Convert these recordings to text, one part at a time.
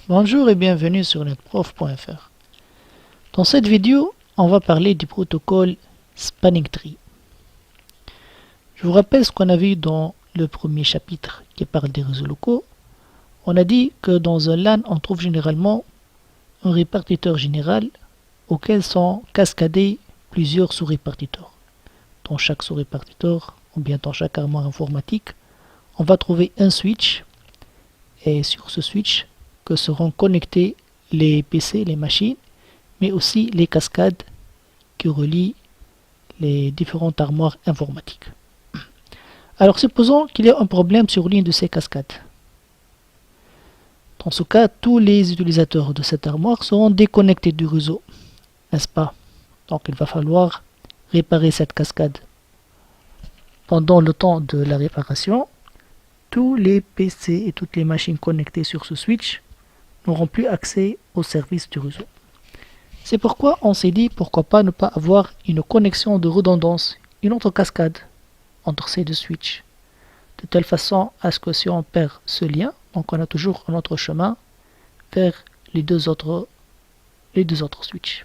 Bonjour et bienvenue sur netprof.fr. Dans cette vidéo, on va parler du protocole Spanning Tree. Je vous rappelle ce qu'on a vu dans le premier chapitre qui parle des réseaux locaux. On a dit que dans un LAN, on trouve généralement un répartiteur général auquel sont cascadés plusieurs sous-répartiteurs. Dans chaque sous-répartiteur, ou bien dans chaque armoire informatique, on va trouver un switch, et sur ce switch que seront connectés les PC, les machines, mais aussi les cascades qui relient les différentes armoires informatiques. Alors supposons qu'il y a un problème sur l'une de ces cascades. Dans ce cas, tous les utilisateurs de cette armoire seront déconnectés du réseau, n'est-ce pas? Donc il va falloir réparer cette cascade. Pendant le temps de la réparation, tous les PC et toutes les machines connectées sur ce switch n'auront plus accès au service du réseau. C'est pourquoi on s'est dit pourquoi pas ne pas avoir une connexion de redondance, une autre cascade entre ces deux switches, de telle façon à ce que si on perd ce lien, donc on a toujours un autre chemin vers les deux autres switches.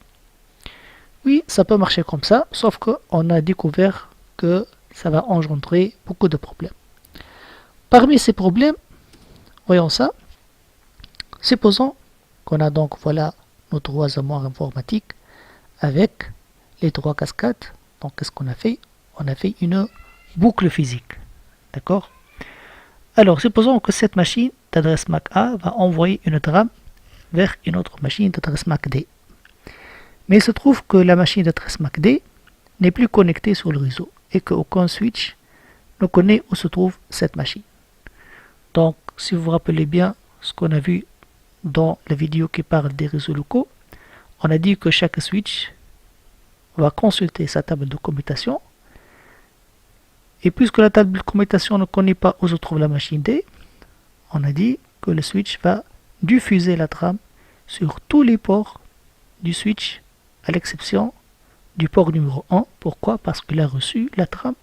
Oui, ça peut marcher comme ça, sauf qu'on a découvert que ça va engendrer beaucoup de problèmes. Parmi ces problèmes, voyons ça, supposons qu'on a donc voilà nos trois armoires informatiques avec les trois cascades. Donc qu'est-ce qu'on a fait? On a fait une boucle physique. D'accord? Alors supposons que cette machine d'adresse MAC A va envoyer une trame vers une autre machine d'adresse MAC D. Mais il se trouve que la machine d'adresse MAC D n'est plus connectée sur le réseau et qu'aucun switch ne connaît où se trouve cette machine. Donc si vous vous rappelez bien ce qu'on a vu dans la vidéo qui parle des réseaux locaux, on a dit que chaque switch va consulter sa table de commutation. Et puisque la table de commutation ne connaît pas où se trouve la machine D, on a dit que le switch va diffuser la trame sur tous les ports du switch, à l'exception du port numéro 1. Pourquoi? Parce qu'il a reçu la trame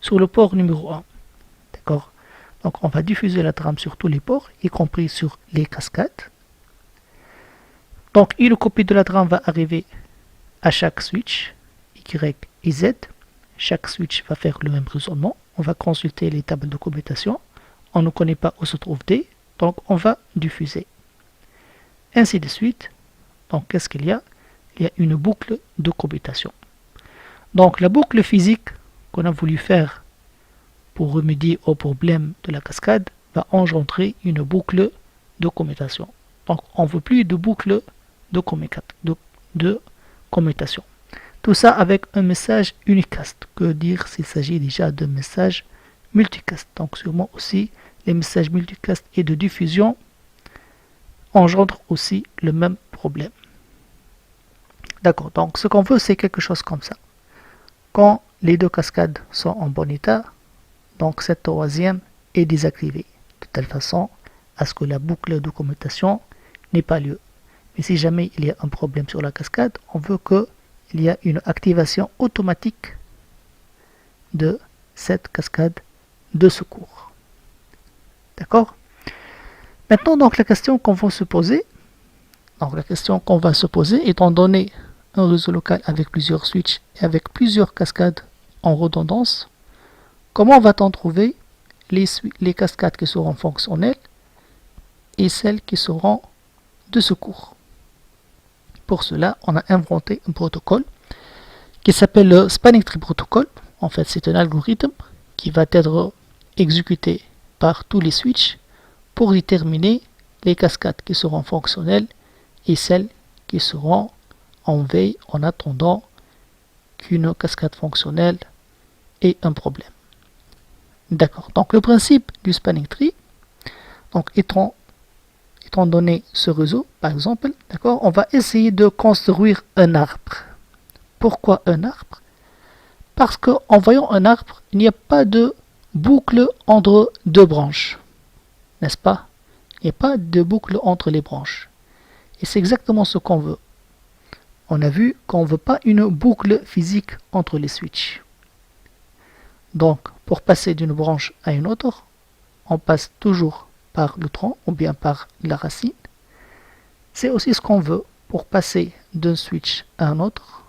sur le port numéro 1. D'accord? Donc on va diffuser la trame sur tous les ports, y compris sur les cascades. Donc une copie de la trame va arriver à chaque switch, Y et Z. Chaque switch va faire le même raisonnement. On va consulter les tables de commutation. On ne connaît pas où se trouve D, donc on va diffuser. Ainsi de suite. Donc qu'est-ce qu'il y a? Il y a une boucle de commutation. Donc la boucle physique qu'on a voulu faire pour remédier au problème de la cascade va engendrer une boucle de commutation. Donc on ne veut plus de boucle de commutation. Tout ça avec un message unicast. Que dire s'il s'agit déjà de messages multicast? Donc sûrement aussi les messages multicast et de diffusion engendrent aussi le même problème. D'accord, donc ce qu'on veut c'est quelque chose comme ça. Quand les deux cascades sont en bon état, donc cette troisième est désactivée, de telle façon à ce que la boucle de commutation n'ait pas lieu. Mais si jamais il y a un problème sur la cascade, on veut qu'il y ait une activation automatique de cette cascade de secours. D'accord? Maintenant, donc la question qu'on va se poser, étant donné un réseau local avec plusieurs switches et avec plusieurs cascades en redondance, comment va-t-on trouver les cascades qui seront fonctionnelles et celles qui seront de secours? Pour cela, on a inventé un protocole qui s'appelle le Spanning Tree Protocol. En fait, c'est un algorithme qui va être exécuté par tous les switches pour déterminer les cascades qui seront fonctionnelles et celles qui seront en veille en attendant qu'une cascade fonctionnelle ait un problème. D'accord. Donc le principe du Spanning Tree, donc étant donné ce réseau, par exemple, d'accord, on va essayer de construire un arbre. Pourquoi un arbre? Parce qu'en voyant un arbre, il n'y a pas de boucle entre deux branches. N'est-ce pas? Il n'y a pas de boucle entre les branches. Et c'est exactement ce qu'on veut. On a vu qu'on ne veut pas une boucle physique entre les switches. Donc, pour passer d'une branche à une autre, on passe toujours par le tronc ou bien par la racine. c'est aussi ce qu'on veut. Pour passer d'un switch à un autre,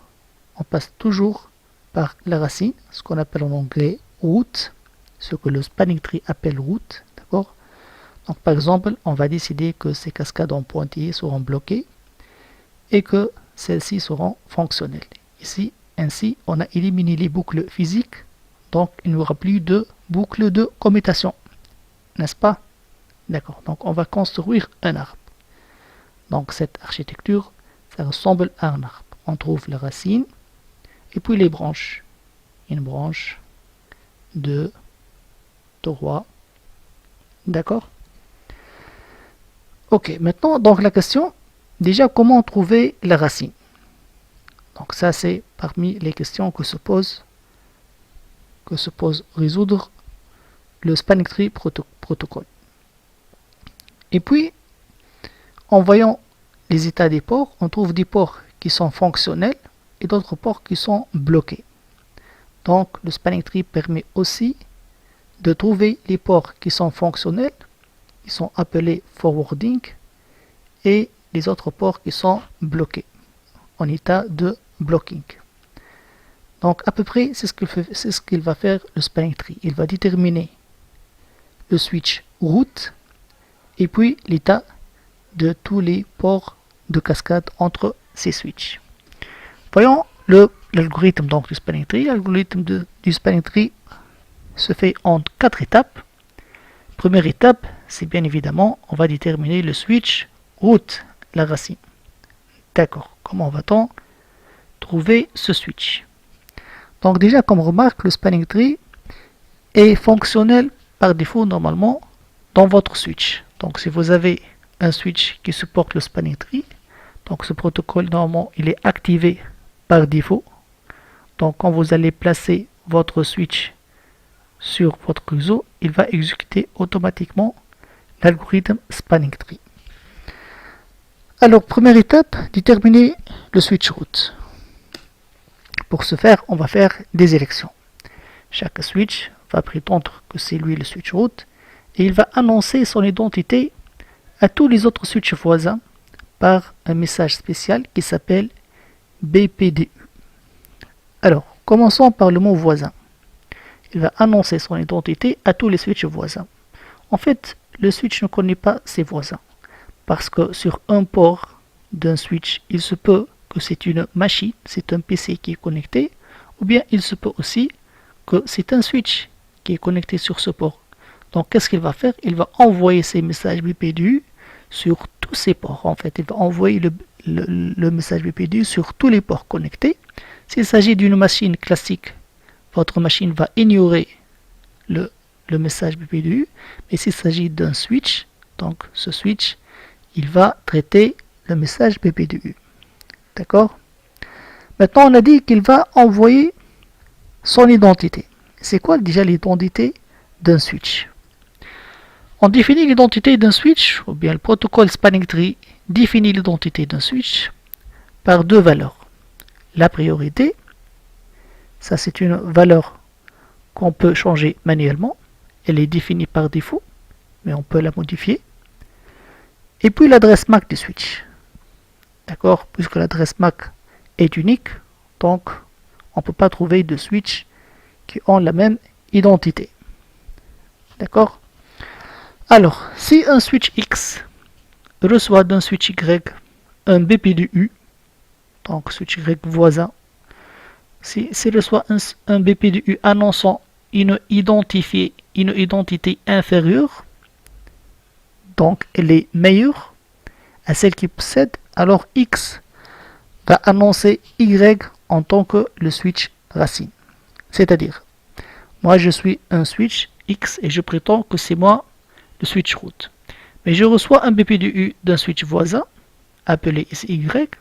on passe toujours par la racine, ce qu'on appelle en anglais root, ce que le spanning tree appelle root, d'accord? Donc par exemple, on va décider que ces cascades en pointillés seront bloquées et que celles-ci seront fonctionnelles. Ici, ainsi, on a éliminé les boucles physiques, donc il n'y aura plus de boucles de commutation, n'est-ce pas? D'accord, donc on va construire un arbre. Donc cette architecture, ça ressemble à un arbre. On trouve la racine et puis les branches. Une branche, 2, 3, d'accord? Ok, maintenant, donc la question, déjà comment trouver la racine? Donc ça c'est parmi les questions que se pose résoudre le spanning tree protocole. Et puis, en voyant les états des ports, on trouve des ports qui sont fonctionnels et d'autres ports qui sont bloqués. Donc le spanning tree permet aussi de trouver les ports qui sont fonctionnels, ils sont appelés forwarding, et les autres ports qui sont bloqués, en état de blocking. Donc à peu près c'est ce qu'il va faire le spanning tree. Il va déterminer le switch route et puis l'état de tous les ports de cascade entre ces switches. Voyons l'algorithme du spanning tree. L'algorithme du spanning tree se fait en 4 étapes. Première étape, c'est bien évidemment, on va déterminer le switch route, la racine. D'accord, comment va-t-on trouver ce switch? Donc déjà, comme remarque, le spanning tree est fonctionnel par défaut normalement dans votre switch. Donc si vous avez un switch qui supporte le spanning tree, donc ce protocole normalement il est activé par défaut. Donc quand vous allez placer votre switch sur votre réseau, il va exécuter automatiquement l'algorithme spanning tree. Alors première étape, déterminer le switch route. Pour ce faire, on va faire des élections. Chaque switch va prétendre que c'est lui le switch route et il va annoncer son identité à tous les autres switches voisins par un message spécial qui s'appelle BPDU. Alors, commençons par le mot voisin. Il va annoncer son identité à tous les switches voisins. En fait, le switch ne connaît pas ses voisins parce que sur un port d'un switch, il se peut que c'est une machine, c'est un PC qui est connecté, ou bien il se peut aussi que c'est un switch qui est connecté sur ce port. Donc qu'est-ce qu'il va faire? Il va envoyer ces messages BPDU sur tous ces ports. En fait, il va envoyer le message BPDU sur tous les ports connectés. S'il s'agit d'une machine classique, votre machine va ignorer le message BPDU, mais s'il s'agit d'un switch, donc ce switch, il va traiter le message BPDU. D'accord? Maintenant, on a dit qu'il va envoyer son identité. C'est quoi déjà l'identité d'un switch? On définit l'identité d'un switch, ou bien le protocole spanning tree définit l'identité d'un switch par deux valeurs. La priorité, ça c'est une valeur qu'on peut changer manuellement. Elle est définie par défaut, mais on peut la modifier. Et puis l'adresse MAC du switch. D'accord? Puisque l'adresse MAC est unique, donc on ne peut pas trouver de switch qui ont la même identité. D'accord? Alors, si un switch X reçoit d'un switch Y un BPDU, donc switch Y voisin, s'il reçoit un BPDU annonçant une identité inférieure, donc elle est meilleure à celle qui possède, alors X va annoncer Y en tant que le switch racine. C'est-à-dire, moi je suis un switch X et je prétends que c'est moi le switch route. Mais je reçois un BPDU d'un switch voisin, appelé ici Y,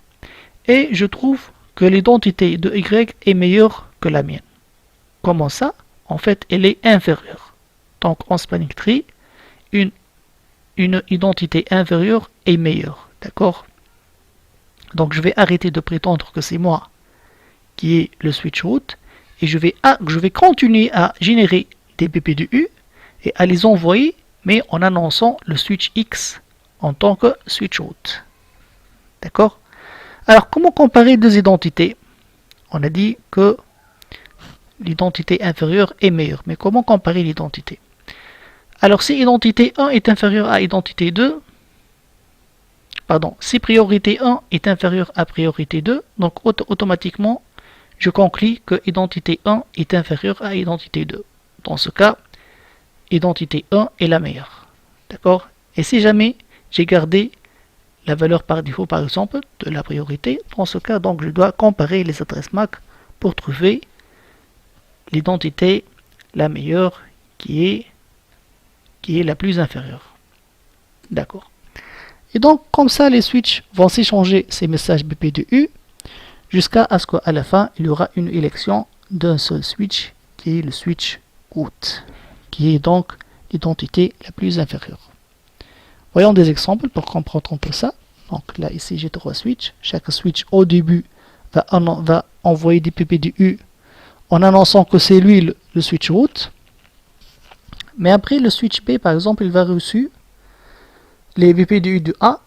et je trouve que l'identité de Y est meilleure que la mienne. Comment ça? En fait, elle est inférieure. Donc en spanning tree, une identité inférieure est meilleure. D'accord? Donc je vais arrêter de prétendre que c'est moi qui est le switch route et je vais continuer à générer des BPDU et à les envoyer, mais en annonçant le switch X en tant que switch route. D'accord? Alors, comment comparer deux identités? On a dit que l'identité inférieure est meilleure. Mais comment comparer l'identité? Alors, si identité 1 est inférieure à identité 2, pardon, si priorité 1 est inférieure à priorité 2, donc automatiquement, je conclus que identité 1 est inférieure à identité 2. Dans ce cas, identité 1 est la meilleure. D'accord? Et si jamais j'ai gardé la valeur par défaut, par exemple, de la priorité, dans ce cas, donc, je dois comparer les adresses MAC pour trouver l'identité la meilleure qui est la plus inférieure. D'accord. Et donc, comme ça, les switches vont s'échanger ces messages BPDU jusqu'à ce qu'à la fin, il y aura une élection d'un seul switch qui est le switch root, qui est donc l'identité la plus inférieure. Voyons des exemples pour comprendre un peu ça. Donc là, ici, j'ai 3 switches. Chaque switch, au début, va envoyer des BPDU en annonçant que c'est lui le switch root. Mais après, le switch B, par exemple, il va reçu les BPDU de A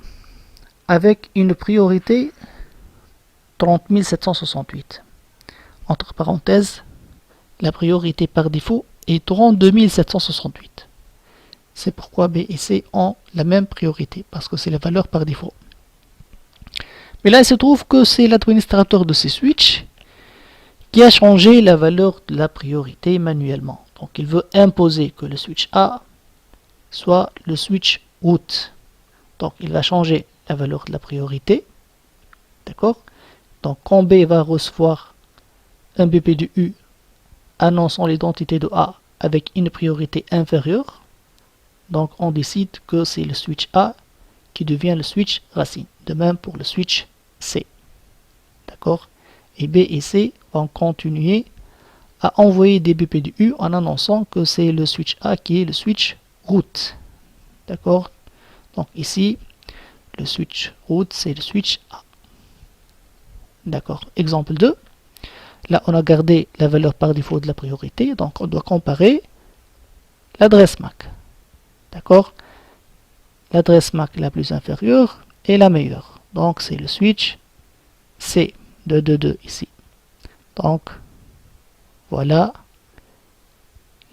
avec une priorité 30768. Entre parenthèses, la priorité par défaut est 32768. C'est pourquoi B et C ont la même priorité, parce que c'est la valeur par défaut. Mais là, il se trouve que c'est l'administrateur de ces switches qui a changé la valeur de la priorité manuellement. Donc, il veut imposer que le switch A soit le switch root. Donc, il va changer la valeur de la priorité. D'accord? Donc, quand B va recevoir un BPDU annonçant l'identité de A avec une priorité inférieure, donc on décide que c'est le switch A qui devient le switch racine. De même pour le switch C. D'accord? Et B et C vont continuer à envoyer des BPDU en annonçant que c'est le switch A qui est le switch root. D'accord? Donc ici, le switch root, c'est le switch A. D'accord? Exemple 2. Là, on a gardé la valeur par défaut de la priorité, donc on doit comparer l'adresse MAC. D'accord? L'adresse MAC la plus inférieure est la meilleure. Donc, c'est le switch C, 222 ici. Donc, voilà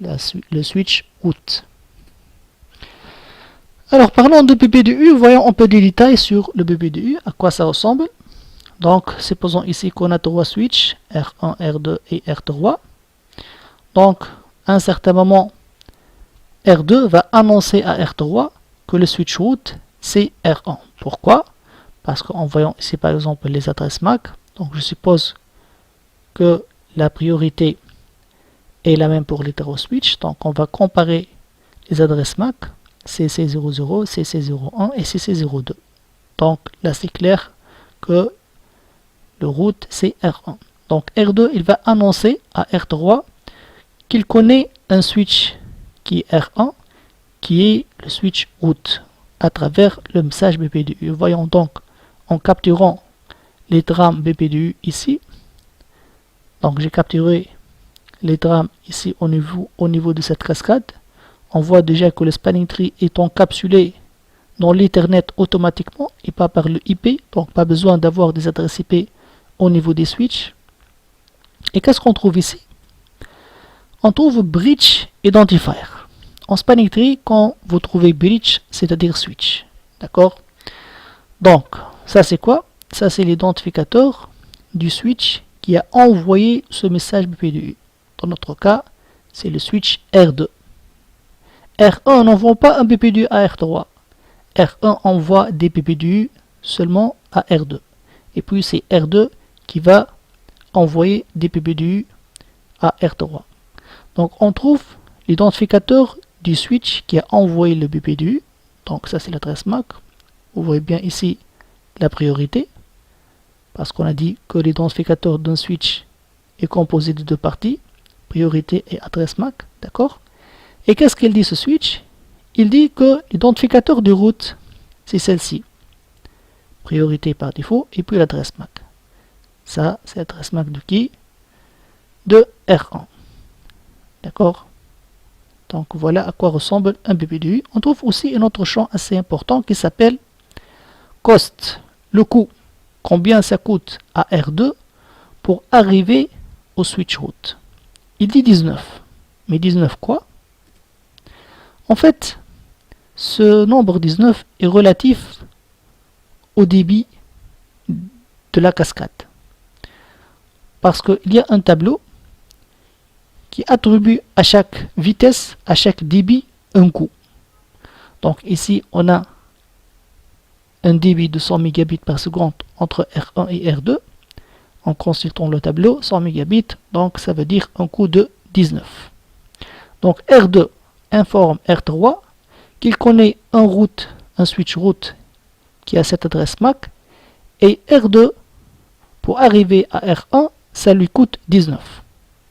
le switch root. Alors, parlons de BPDU, voyons un peu des détails sur le BPDU, à quoi ça ressemble. Donc, supposons ici qu'on a 3 switches, R1, R2 et R3. Donc, à un certain moment, R2 va annoncer à R3 que le switch root, c'est R1. Pourquoi? Parce qu'en voyant ici, par exemple, les adresses MAC, donc je suppose que la priorité est la même pour les 3 switches. Donc, on va comparer les adresses MAC, CC00, CC01 et CC02. Donc, là, c'est clair que le root, c'est R1. Donc, R2, il va annoncer à R3 qu'il connaît un switch qui est R1, qui est le switch root, à travers le message BPDU. Voyons donc, en capturant les trames BPDU ici, donc j'ai capturé les trames ici au niveau de cette cascade. On voit déjà que le spanning tree est encapsulé dans l'Ethernet automatiquement et pas par le IP, donc pas besoin d'avoir des adresses IP au niveau des switches. Et qu'est-ce qu'on trouve ici? On trouve bridge identifier. En spanning tree, quand vous trouvez bridge, c'est-à-dire switch. D'accord? Donc, ça c'est quoi? Ça c'est l'identificateur du switch qui a envoyé ce message BPDU. Dans notre cas, c'est le switch R2. R1 n'envoie pas un BPDU à R3. R1 envoie des BPDU seulement à R2. Et puis c'est R2 qui va envoyer des BPDU à R3. Donc on trouve l'identificateur du switch qui a envoyé le BPDU. Donc ça c'est l'adresse MAC. Vous voyez bien ici la priorité. Parce qu'on a dit que l'identificateur d'un switch est composé de 2 parties. Priorité et adresse MAC. D'accord? Et qu'est-ce qu'il dit ce switch? Il dit que l'identificateur du route, c'est celle-ci. Priorité par défaut et puis l'adresse MAC. Ça, c'est l'adresse MAC de qui? De R1. D'accord? Donc voilà à quoi ressemble un BPDU. On trouve aussi un autre champ assez important qui s'appelle cost. le coût, combien ça coûte à R2 pour arriver au switch route. Il dit 19. Mais 19 quoi? En fait, ce nombre 19 est relatif au débit de la cascade. Parce qu'il y a un tableau qui attribue à chaque vitesse, à chaque débit, un coût. Donc ici, on a un débit de 100 mégabits par seconde entre R1 et R2. En consultant le tableau, 100 mégabits, donc ça veut dire un coût de 19. Donc R2 informe R3 qu'il connaît un switch route qui a cette adresse MAC, et R2, pour arriver à R1, ça lui coûte 19.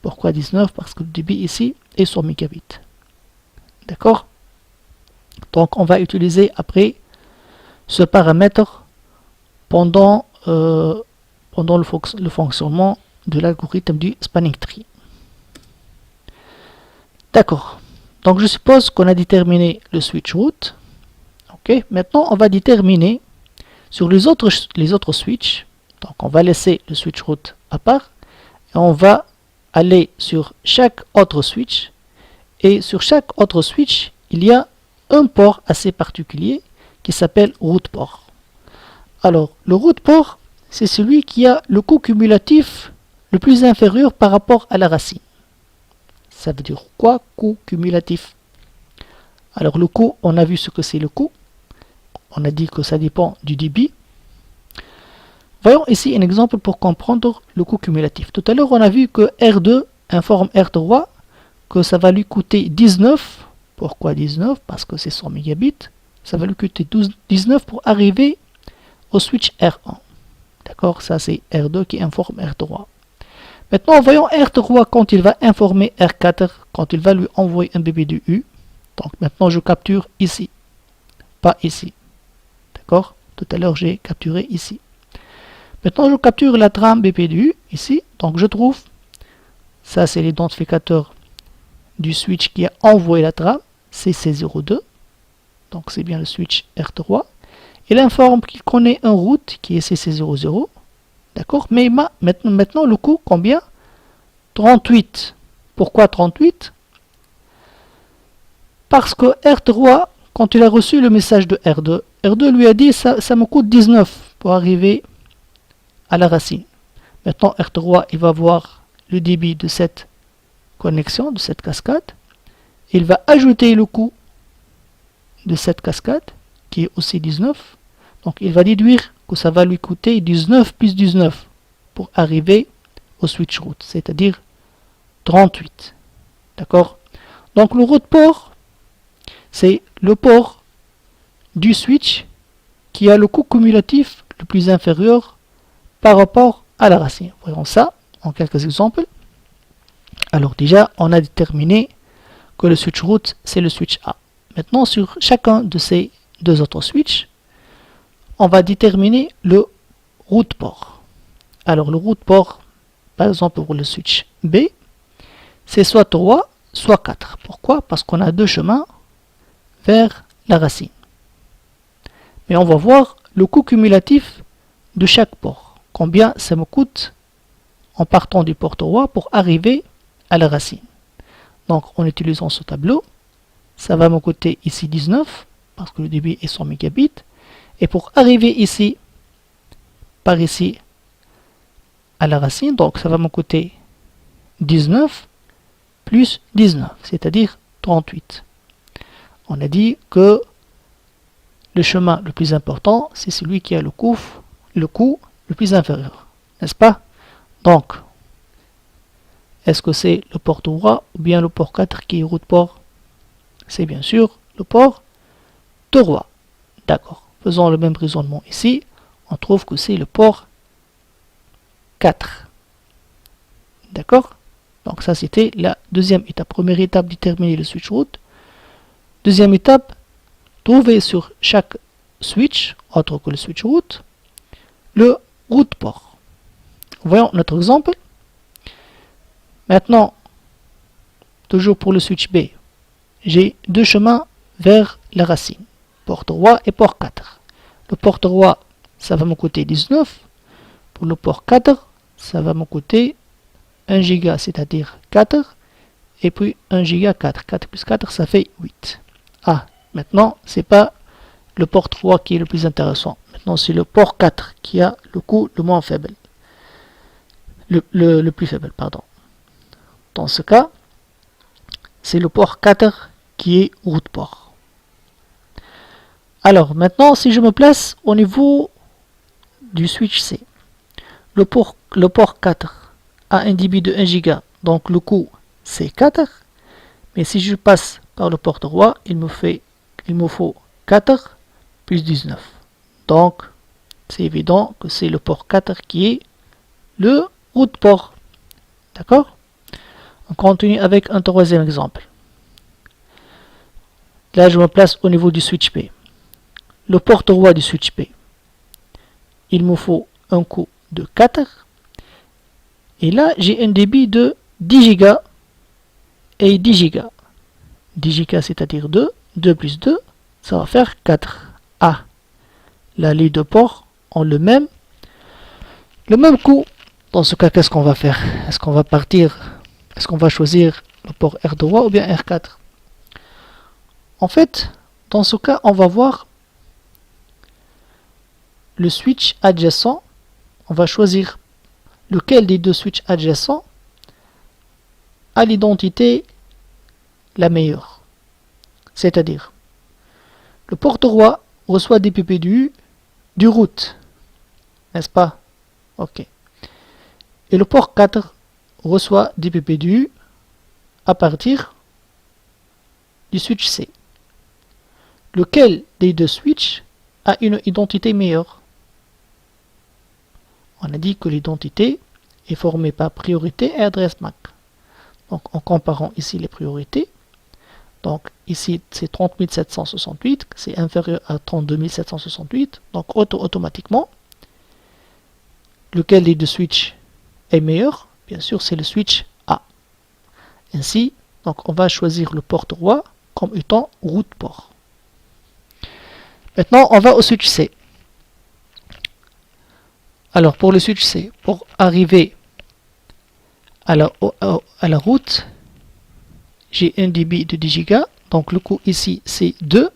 Pourquoi 19? Parce que le débit ici est 100 mégabits. D'accord? Donc on va utiliser après ce paramètre pendant le fonctionnement de l'algorithme du spanning tree. D'accord. Donc je suppose qu'on a déterminé le switch route. Ok. Maintenant on va déterminer sur les autres switches. Donc on va laisser le switch route à part et on va aller sur chaque autre switch, et sur chaque autre switch il y a un port assez particulier qui s'appelle route port. Alors le route port, c'est celui qui a le coût cumulatif le plus inférieur par rapport à la racine. Ça veut dire quoi, coût cumulatif? Alors le coût, on a vu ce que c'est le coût. On a dit que ça dépend du débit. Voyons ici un exemple pour comprendre le coût cumulatif. Tout à l'heure, on a vu que R2 informe R3 que ça va lui coûter 19. Pourquoi 19? Parce que c'est 100 mégabits. Ça va lui coûter 19 pour arriver au switch R1. D'accord? Ça, c'est R2 qui informe R3. Maintenant, voyons R3 quand il va informer R4, quand il va lui envoyer un BPDU. Donc maintenant, je capture ici, pas ici. D'accord? Tout à l'heure, j'ai capturé ici. Maintenant, je capture la trame BPDU ici. Donc, je trouve, ça c'est l'identificateur du switch qui a envoyé la trame, CC02. Donc, c'est bien le switch R3. Il informe qu'il connaît un route qui est CC00. D'accord? Mais maintenant, le coût, combien? 38. Pourquoi 38? Parce que R3, quand il a reçu le message de R2, R2 lui a dit ça me coûte 19 pour arriver à la racine. Maintenant, R3, il va voir le débit de cette connexion, de cette cascade. Il va ajouter le coût de cette cascade, qui est aussi 19. Donc, il va déduire que ça va lui coûter 19 plus 19 pour arriver au switch route, c'est-à-dire 38. D'accord? Donc, le route port, c'est le port du switch qui a le coût cumulatif le plus inférieur par rapport à la racine. Voyons ça en quelques exemples. Alors déjà, on a déterminé que le switch route, c'est le switch A. Maintenant, sur chacun de ces deux autres switches, on va déterminer le route port. Alors le route port, par exemple pour le switch B, c'est soit 3, soit 4. Pourquoi? Parce qu'on a deux chemins vers la racine. Mais on va voir le coût cumulatif de chaque port. Combien ça me coûte en partant du port 3 pour arriver à la racine. Donc en utilisant ce tableau, ça va me coûter ici 19 parce que le débit est 100 mégabits. Et pour arriver ici, par ici, à la racine, donc ça va me coûter 19 plus 19, c'est-à-dire 38. On a dit que le chemin le plus important, c'est celui qui a le coût le plus inférieur, n'est-ce pas? Donc, est-ce que c'est le port 3 ou bien le port 4 qui est route port? C'est bien sûr le port 3. D'accord. Faisons le même raisonnement ici. On trouve que c'est le port 4. D'accord? Donc ça c'était la deuxième étape. Première étape, déterminer le switch route. Deuxième étape, trouver sur chaque switch, autre que le switch route, le route port. Voyons notre exemple. Maintenant, toujours pour le switch B, j'ai deux chemins vers la racine, port 3 et port 4. Le port 3, ça va me coûter 19. Pour le port 4, ça va me coûter 1 giga, c'est-à-dire 4. Et puis 1 giga 4. 4 plus 4, ça fait 8. Ah, maintenant, c'est pas le port 3 qui est le plus intéressant. Maintenant, c'est le port 4 qui a le coût le moins faible. Le plus faible, pardon. Dans ce cas, c'est le port 4 qui est route port. Alors, maintenant, si je me place au niveau du switch C, le port 4 a un débit de 1 giga, donc le coût c'est 4. Mais si je passe par le port 3, il me faut 4 plus 19. Donc, c'est évident que c'est le port 4 qui est le route port. D'accord? On continue avec un troisième exemple. Là, je me place au niveau du switch P. Le port 3 du switch P, il me faut un coût de 4. Et là, j'ai un débit de 10 giga et 10 giga. 10 giga, c'est-à-dire 2. 2 plus 2, ça va faire 4. Ah, là, les deux ports ont le même coût. Dans ce cas, qu'est-ce qu'on va faire? Est-ce qu'on va choisir le port R3 ou bien R4? En fait, dans ce cas, on va voir le switch adjacent. On va choisir lequel des deux switches adjacents a l'identité la meilleure. C'est-à-dire, le port 3 reçoit des PPDU du route. N'est-ce pas? Ok. Et le port 4 reçoit des PPDU à partir du switch C. Lequel des deux switches a une identité meilleure? On a dit que l'identité est formée par priorité et adresse MAC. Donc en comparant ici les priorités, donc ici c'est 30 768, c'est inférieur à 32 768, donc automatiquement, lequel des deux switches est meilleur? Bien sûr, c'est le switch A. Ainsi, donc on va choisir le port 3 comme étant route port. Maintenant, on va au switch C. Alors, pour le switch C, pour arriver à la route, j'ai un débit de 10 giga, donc le coût ici c'est 2.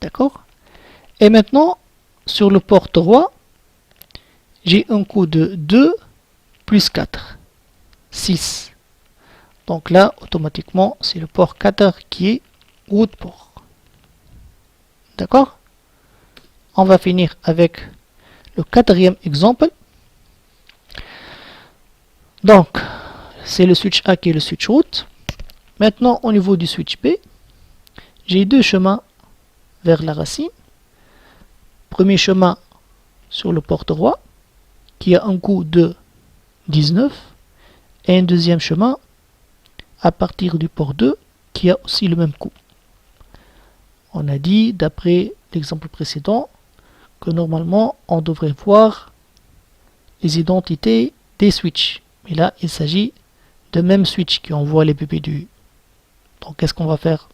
D'accord? Et maintenant, sur le port 3, j'ai un coût de 2 plus 4, 6. Donc là, automatiquement, c'est le port 4 qui est route port. D'accord? On va finir avec le quatrième exemple. Donc, c'est le switch A qui est le switch route. Maintenant, au niveau du switch B, j'ai deux chemins vers la racine. Premier chemin sur le port 3, qui a un coût de 19. Et un deuxième chemin à partir du port 2, qui a aussi le même coût. On a dit, d'après l'exemple précédent, que normalement, on devrait voir les identités des switches. Mais là, il s'agit de même switch qui envoie les PPDU. Donc, qu'est-ce qu'on va faire?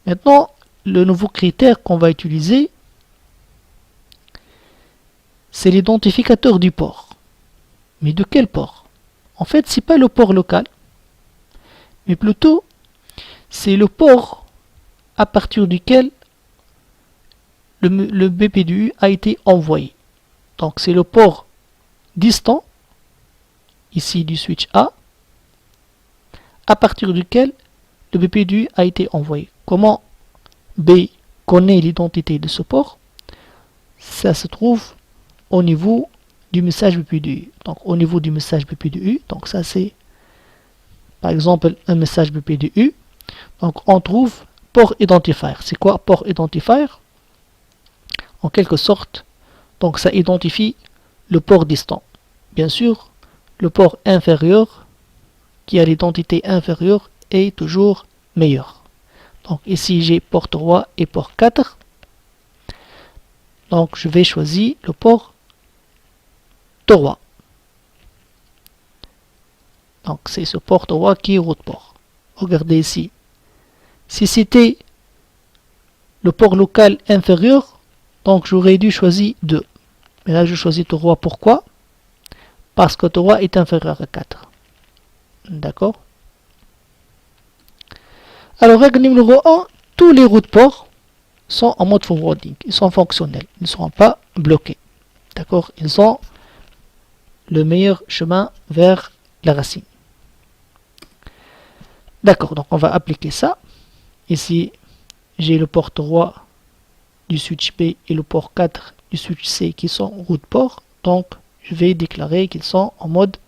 Maintenant, le nouveau critère qu'on va utiliser, c'est l'identificateur du port. Mais de quel port? En fait, c'est pas le port local, mais plutôt, c'est le port à partir duquel le BPDU a été envoyé. Donc, c'est le port distant, ici du switch A, à partir duquel le BPDU a été envoyé. Comment B connaît l'identité de ce port? Ça se trouve au niveau du message BPDU. Donc au niveau du message BPDU, donc ça c'est par exemple un message BPDU. Donc on trouve port identifier. C'est quoi port identifier? En quelque sorte, donc ça identifie le port distant. Bien sûr, le port inférieur qui a l'identité inférieure est toujours meilleur. Donc ici j'ai port 3 et port 4. Donc je vais choisir le port 3. Donc c'est ce port 3 qui est route port. Regardez ici. Si c'était le port local inférieur, Donc j'aurais dû choisir 2. Mais là je choisis 3. Pourquoi? Parce que 3 est inférieur à 4. D'accord? Alors règle numéro 1, tous les routes ports sont en mode forwarding. Ils sont fonctionnels. Ils ne seront pas bloqués. D'accord? Ils ont le meilleur chemin vers la racine. D'accord, donc on va appliquer ça. Ici, j'ai le port 3 du switch B et le port 4 du switch C qui sont route port. Donc, je vais déclarer qu'ils sont en mode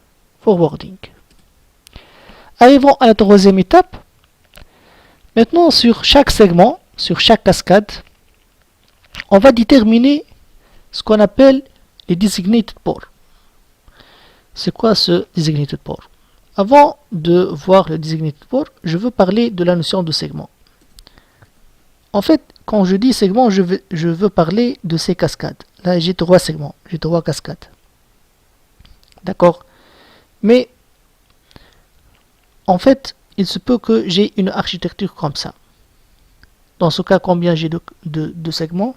forwarding. Arrivons à la troisième étape. Maintenant, sur chaque segment, sur chaque cascade, on va déterminer ce qu'on appelle les designated ports. C'est quoi ce designated port? Avant de voir le designated port, je veux parler de la notion de segment. En fait, quand je dis segment, je veux parler de ces cascades. Là, j'ai 3 segments, j'ai 3 cascades. D'accord? Mais, en fait, il se peut que j'ai une architecture comme ça. Dans ce cas, combien j'ai de segments?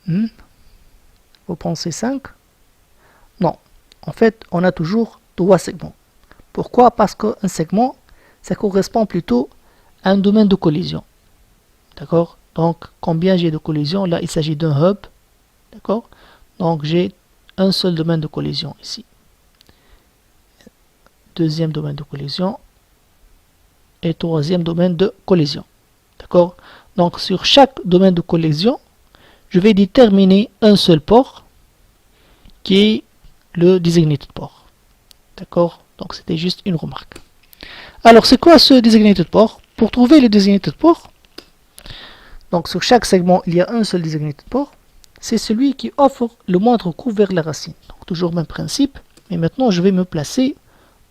Vous pensez 5? Non. En fait, on a toujours 3 segments. Pourquoi? Parce qu'un segment, ça correspond plutôt à un domaine de collision. D'accord? Donc, combien j'ai de collisions? Là, il s'agit d'un hub. D'accord? Donc, j'ai un seul domaine de collision ici. Deuxième domaine de collision. Et troisième domaine de collision. D'accord? Donc, sur chaque domaine de collision, je vais déterminer un seul port qui est le designated port. D'accord? Donc, c'était juste une remarque. Alors, c'est quoi ce designated port? Pour trouver le designated port, donc sur chaque segment, il y a un seul designated port. C'est celui qui offre le moindre coût vers la racine. Donc, toujours le même principe. Mais maintenant, je vais me placer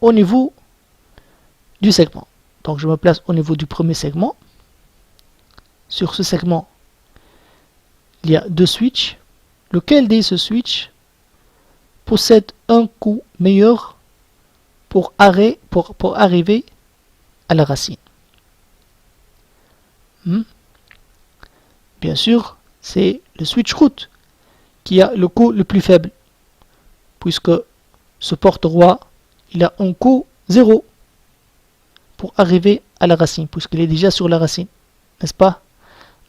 au niveau du segment. Donc, je me place au niveau du premier segment. Sur ce segment, il y a 2 switches. Lequel de ces switches possède un coût meilleur pour arriver à la racine? Bien sûr, c'est le switch route qui a le coût le plus faible, puisque ce port roi, il a un coût 0 pour arriver à la racine, puisqu'il est déjà sur la racine, n'est-ce pas?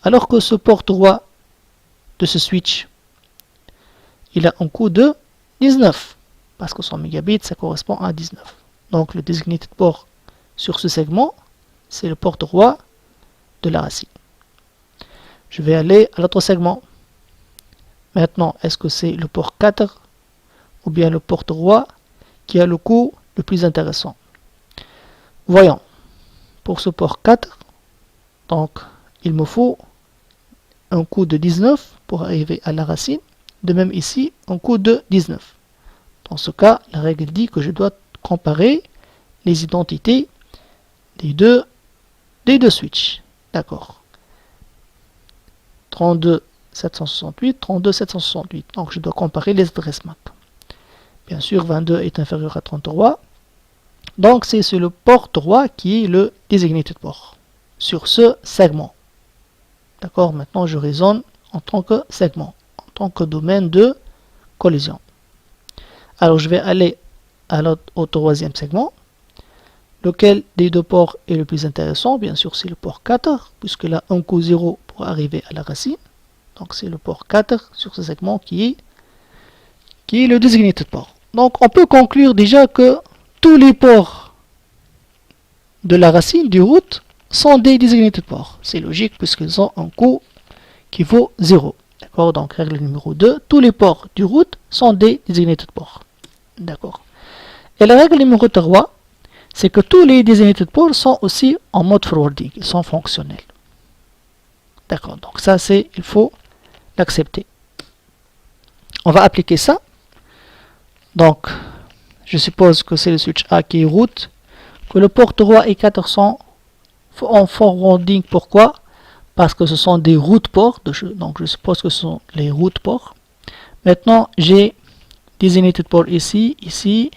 Alors que ce port roi de ce switch, il a un coût de 19, parce que 100 mégabits, ça correspond à 19. Donc le designated port sur ce segment, c'est le port roi de la racine. Je vais aller à l'autre segment. Maintenant, est-ce que c'est le port 4 ou bien le port roi qui a le coût le plus intéressant? Voyons. Pour ce port 4, donc il me faut un coût de 19 pour arriver à la racine. De même ici, un coût de 19. Dans ce cas, la règle dit que je dois comparer les identités des deux switches. D'accord. 32 768, 32 768. Donc je dois comparer les adresses MAC. Bien sûr, 22 est inférieur à 33. Donc c'est le port 3 qui est le designated port sur ce segment. D'accord, maintenant je raisonne en tant que segment, en tant que domaine de collision. Alors je vais aller au troisième segment. Lequel des deux ports est le plus intéressant? Bien sûr, c'est le port 4, puisqu'il a un coût 0 pour arriver à la racine. Donc c'est le port 4 sur ce segment qui est le designated port. Donc on peut conclure déjà que tous les ports de la racine du route sont des designated ports. C'est logique puisqu'ils ont un coût qui vaut 0. D'accord? Donc règle numéro 2, tous les ports du route sont des designated ports. D'accord? Et la règle numéro 3, c'est que tous les designated ports sont aussi en mode forwarding, ils sont fonctionnels. D'accord, donc ça il faut l'accepter. On va appliquer ça. Donc, je suppose que c'est le switch A qui est route, que le port 3 et 4 sont en forwarding. Pourquoi? Parce que ce sont des routes ports, donc je suppose que ce sont les routes ports. Maintenant, j'ai designated port ici, ici,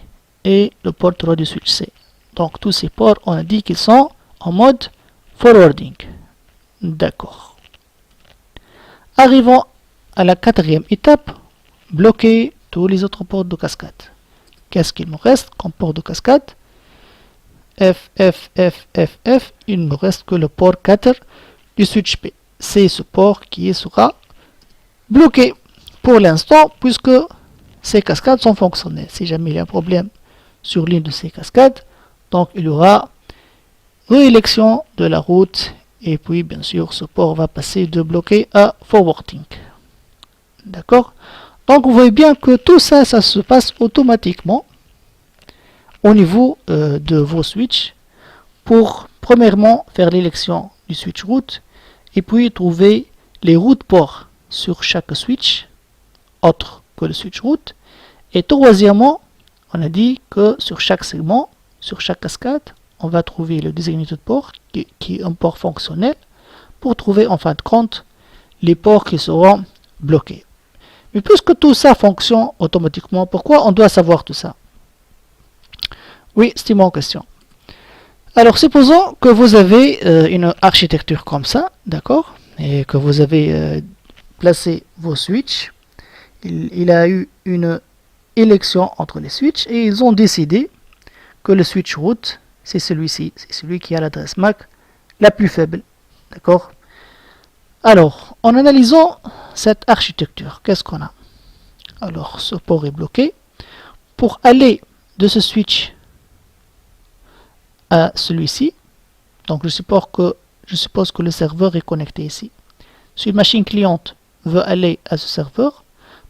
et le port 3 du switch C. Donc tous ces ports, on a dit qu'ils sont en mode forwarding. D'accord. Arrivons à la quatrième étape, bloquer tous les autres ports de cascade. Qu'est-ce qu'il nous reste comme port de cascade? F, F, F, F, F. Il ne me reste que le port 4 du switch P. C'est ce port qui sera bloqué pour l'instant, puisque ces cascades sont fonctionnelles. Si jamais il y a un problème sur l'une de ces cascades, donc il y aura réélection de la route, et puis bien sûr ce port va passer de bloqué à forwarding. D'accord? Donc vous voyez bien que tout ça, ça se passe automatiquement au niveau de vos switches pour premièrement faire l'élection du switch route et puis trouver les routes ports sur chaque switch autre que le switch route. Et troisièmement, on a dit que sur chaque segment, sur chaque cascade, on va trouver le designated port qui est un port fonctionnel pour trouver en fin de compte les ports qui seront bloqués. Mais puisque tout ça fonctionne automatiquement, pourquoi on doit savoir tout ça? Oui, c'est mon question. Alors, supposons que vous avez une architecture comme ça, d'accord, et que vous avez placé vos switches. Il a eu une élection entre les switches et ils ont décidé que le switch route, c'est celui-ci, c'est celui qui a l'adresse MAC la plus faible, d'accord. Alors, en analysant cette architecture, qu'est-ce qu'on a? Alors, ce port est bloqué. Pour aller de ce switch à celui-ci, donc je suppose que le serveur est connecté ici. Si une machine cliente veut aller à ce serveur,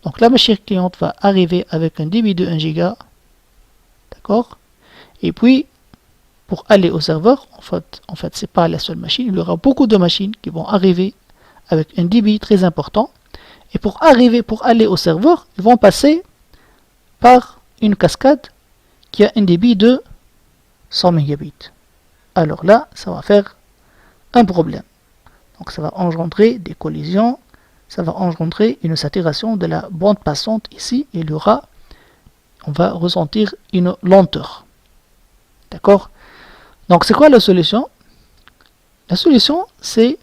donc la machine cliente va arriver avec un débit de 1 giga, d'accord. Et puis, pour aller au serveur, en fait c'est pas la seule machine, il y aura beaucoup de machines qui vont arriver avec un débit très important. Et pour aller au serveur, ils vont passer par une cascade qui a un débit de 100 mégabits. Alors là, ça va faire un problème. Donc ça va engendrer des collisions, ça va engendrer une saturation de la bande passante ici, et on va ressentir une lenteur. D'accord? Donc c'est quoi la solution? La solution, c'est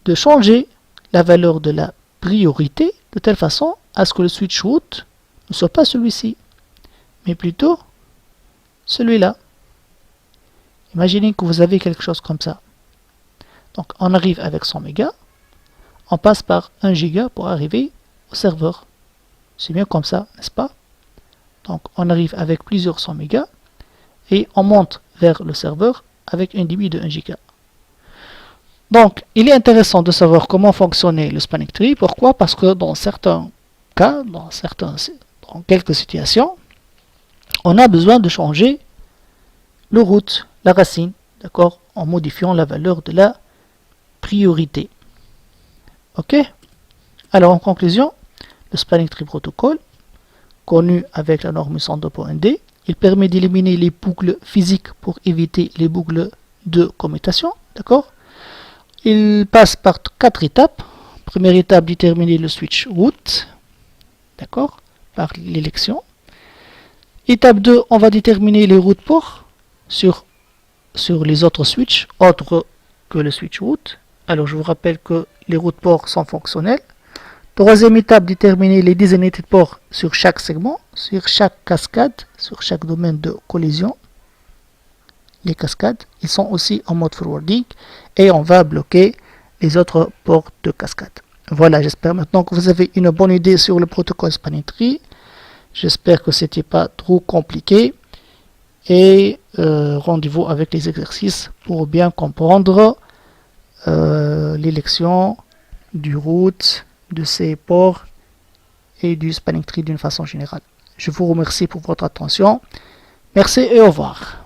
de changer la valeur de la priorité de telle façon à ce que le switch route ne soit pas celui-ci, mais plutôt celui-là. Imaginez que vous avez quelque chose comme ça. Donc on arrive avec 100 mégas, on passe par 1 giga pour arriver au serveur. C'est bien comme ça, n'est-ce pas? Donc on arrive avec plusieurs 100 mégas et on monte vers le serveur avec un débit de 1 giga. Donc il est intéressant de savoir comment fonctionnait le spanning tree. Pourquoi? Parce que dans certains cas, dans quelques situations, on a besoin de changer le route, la racine, d'accord, en modifiant la valeur de la priorité. Ok? Alors en conclusion, le spanning tree protocol, connu avec la norme 102.1d, il permet d'éliminer les boucles physiques pour éviter les boucles de commutation, d'accord. Il passe par 4 étapes. Première étape, déterminer le switch route, d'accord, par l'élection. Étape 2, on va déterminer les routes ports sur les autres switches autres que le switch route. Alors je vous rappelle que les routes ports sont fonctionnelles. Troisième étape, déterminer les designated ports sur chaque segment, sur chaque cascade, sur chaque domaine de collision. Les cascades, ils sont aussi en mode forwarding et on va bloquer les autres ports de cascade. Voilà, j'espère maintenant que vous avez une bonne idée sur le protocole spanning tree. J'espère que c'était pas trop compliqué et rendez-vous avec les exercices pour bien comprendre l'élection du route, de ces ports et du spanning tree d'une façon générale. Je vous remercie pour votre attention. Merci et au revoir.